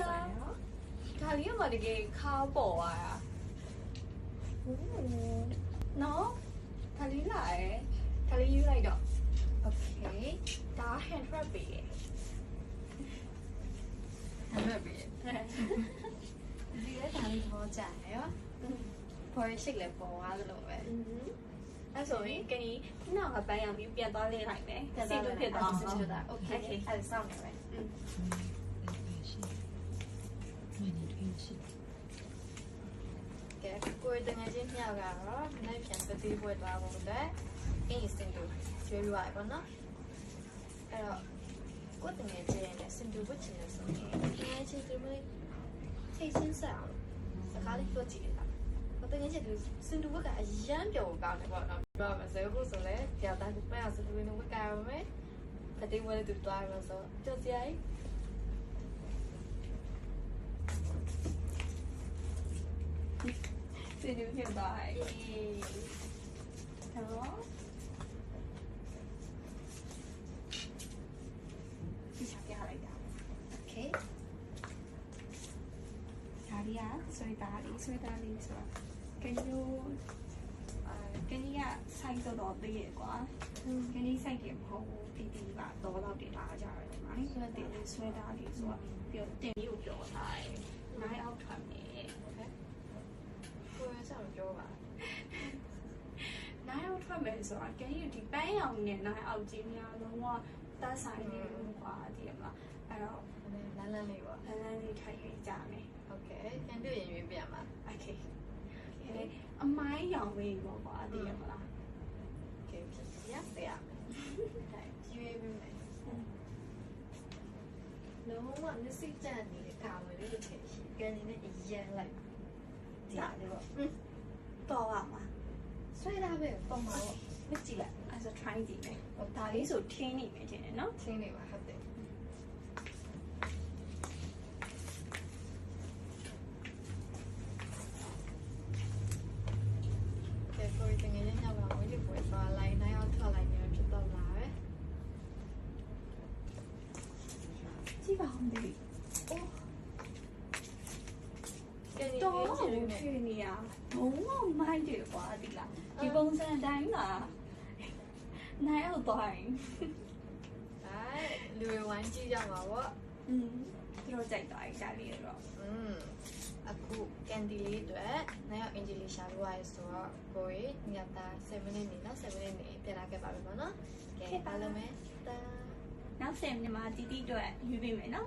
ဒါလေးကတကယ်ခါပေါ်သွားတာနော်ဒါလေးလာရယ်ဒါလေးယူလိုက်တော့ okay ဒါ hand wrap ပေးရယ် hand wrap ပေးရယ် ဒီလည်းဒါလေးပေါ်ကြရယ်ပေါ်ရရှိလည်းပေါ်သွားသလိုပဲအဲ့ဆိုရင်ကနေ့ခုနကပန်းရောင်ပြီးပြန်သွားလေးလိုက်မယ်စီတူဖြစ်သွားအောင်ဆိုတော့ okay အဲ့ဒါစောင့်နေပဲကဲကိုယ်တငယ်ချင်းမြောက်ကတော့မနေ့ပြန်ပတိပွဲသွားဖို့အတွက်အင်းစင်တူကျွေးလို့ရပါတော့အဲ့တော့ကိုယ်တငယ်ချင်းနဲ့စင်တူဝတ်ချင်တယ်ဆိုရင်တငယ်ချင်းတို့ထိတ်ဆင်းဆက်အောင်စကားလေးပြောကြည့်လိုက်我等一下就深度我干一样比较高的话，那不然嘛，所以我说嘞，不要单独不要深度运动我干了没，他对我的对多我说就这样。这就挺大哎。Hello。你想给他来讲 ？OK。ဒါလေးကဆွဲသားလေးဆိုတော့ကင်းရိုးကင်းကြီးကဆိုင်တော့ပေးရကွာကင်းကြီးဆိုင်တယ်မဟုတ်ဘူးတီတီကတော့တော့တင်လာကြရတယ်မှာလေဆိုတော့တင်လေးဆွဲသားလေးဆိုတော့ပြောတင်လေးကိုပြောထားတယ်နိုင်အောက်ထွက်နေကိုယ်ဆက်ပြောပါနိုင်အောက်ထွက်မယ်ဆိုတော့ကင်းကြီးဒီပန်းရောင်နဲ့နိုင်အောက်ကြီးများလုံးဝတက်ဆိုင်နေလို့ကွာဒီမှာအဲ့တော့လမ်းလေးပေါ့လမ်းလေးထိုင်ရကြမယ်Okay, can do it in Vienna. Okay. Okay. A my young way, what are the other? Okay, yes, they are. You even no one is a journey, the car with education, getting a year like that. Dollar. So I have it for my which as a trying to make. That is so teeny, no? Teeny, I have it. Đó là chuyện gì à? Muốn không mai điều quá đi là chị bông xe đánh là nãy ở toàn đấy lười quán chi ra mà quá rồi chạy tại trả tiền rồi aku candy itu nãy ở English Hawaii so boy nyata 7 minutes nó 7 minutes tiền là cái bảo vệ nó cái bảo là mấy ta nó xem nhưng mà tí tí rồi như vậy nó